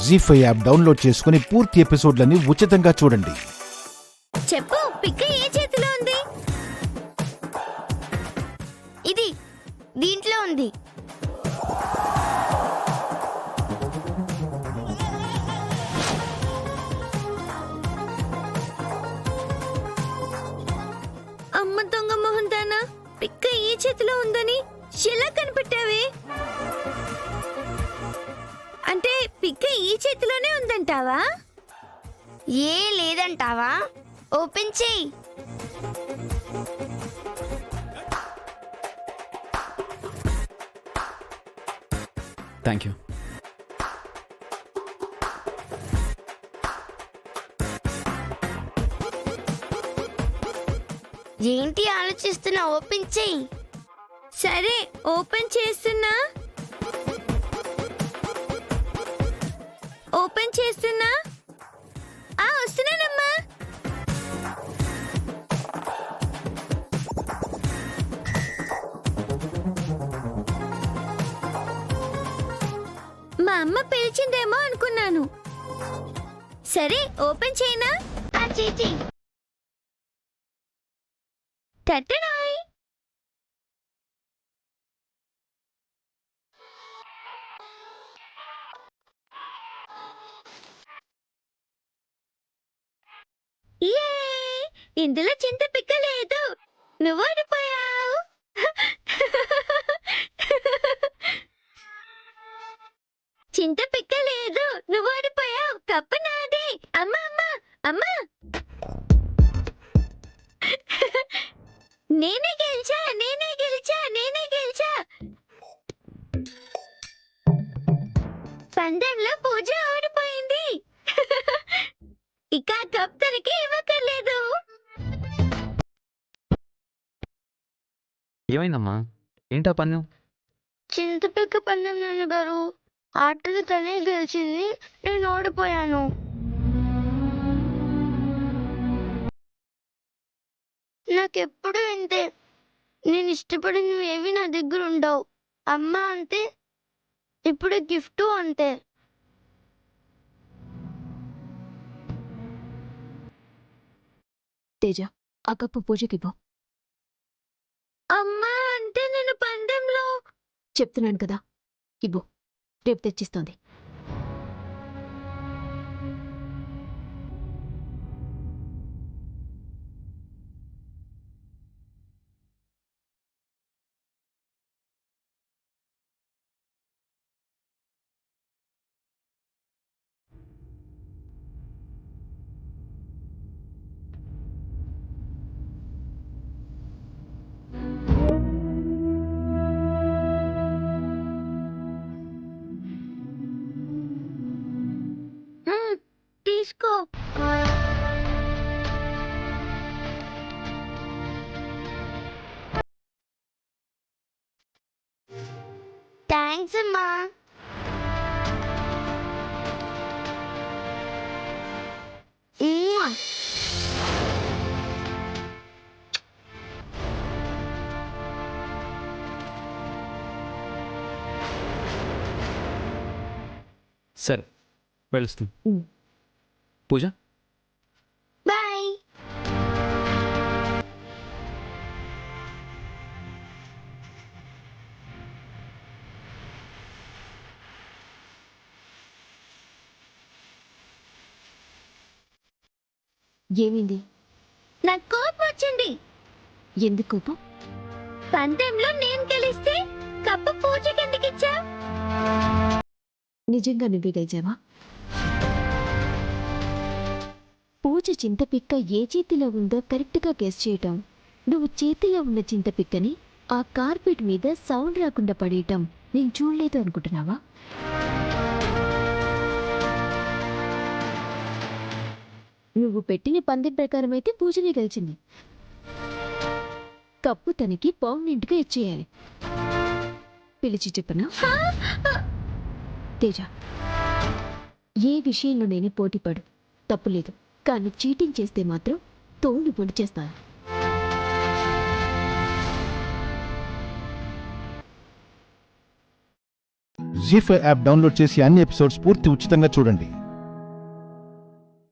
జీ5 app download చేసుకుని పూర్తి ఎపిసోడ్లని ఉచితంగా చూడండి. చెప్పు, పిక్క ఏ చేతిలో ఉంది? ఇది దీంట్లో ఉంది. అమ్మ దొంగ మొహం దానా, పిక్క ఏ చేతిలో ఉందని ఎలా కనిపెట్టావే? అంటే పిక్క ఈ చేతిలోనే ఉందంటావా? ఏ లేదంటావా? ఓపెన్ చేయి. Thank you. ఏంటి ఆలోచిస్తున్నా? ఓపెన్ చేయి. సరే, ఓపెన్ చేస్తున్నా. ఓపెన్ చేస్తున్నా. వస్తున్నానమ్మా. మా అమ్మ పిలిచిందేమో అనుకున్నాను. సరే, ఓపెన్ చేయనా? చేయి. టట్టడాయ్. ఇందులో చింత పిక్క లేదు. నువ్వు ఓడిపోయావు. చింత పిక్క లేదు, నువ్వు ఓడిపోయావు. కప్పు నాది. అమ్మా అమ్మా అమ్మా, నేనే గెలిచా, నేనే గెలిచా, నేనే గెలిచా. పందెంలో పూజ ఓడిపోయింది. ఇక కప్ తనకి ఇవ్వక్కర్లేదు. ఏమైందమ్మా? ఏంటా పన్ను? చింతపిక్క పందెం నాన్నగారు. ఆటలు తనే గెలిచింది, నేను ఓడిపోయాను. నాకెప్పుడు ఇంతే. నేను ఇష్టపడినవి ఏవి నా దగ్గర ఉండవు. అమ్మ అంతే, ఇప్పుడు గిఫ్ట్ అంతే. తేజ, ఆ కప్పు పూజకివ్వు. అమ్మా అంటే నేను పందెంలో. చెప్తున్నాను కదా, ఇవ్వు. రేపు తెచ్చిస్తోంది. తీసుకో. థ్యాంక్స్ అమ్మా. సరే, వెళ్తుంది. ఉమ్. పూజ, బాయ్. ఏమైంది? నాకు కోపం వచ్చింది. ఎందుకు కోపం? పందెంలో నేను గెలిస్తే కప్పు పూజకి ఎందుకు ఇచ్చా? నిజంగా నువ్వే గెలిచావా? పూజ చింతపిక్క ఏ చేతిలో ఉందో కరెక్ట్గా గెస్ చేయటం, నువ్వు చేతిలో ఉన్న చింతపిక్కని ఆ కార్పెట్ మీద సౌండ్ రాకుండా పడేయటం నేను చూడలేదు అనుకుంటున్నావా? నువ్వు పెట్టిన పందెం ప్రకారం అయితే పూజనే గెలిచింది. కప్పు తనకి పర్మనెంట్గా ఇచ్చేయాలి. పిలిచి చెప్పనా? తేజ, ఏ విషయంలో నేను పోటీపడు, తప్పులేదు. కానీ చీటింగ్ చేస్తే మాత్రం తోడు పొడి చేస్తాను. జీ5 యాప్ డౌన్లోడ్ చేసి అన్ని ఎపిసోడ్స్ పూర్తి ఉచితంగా చూడండి.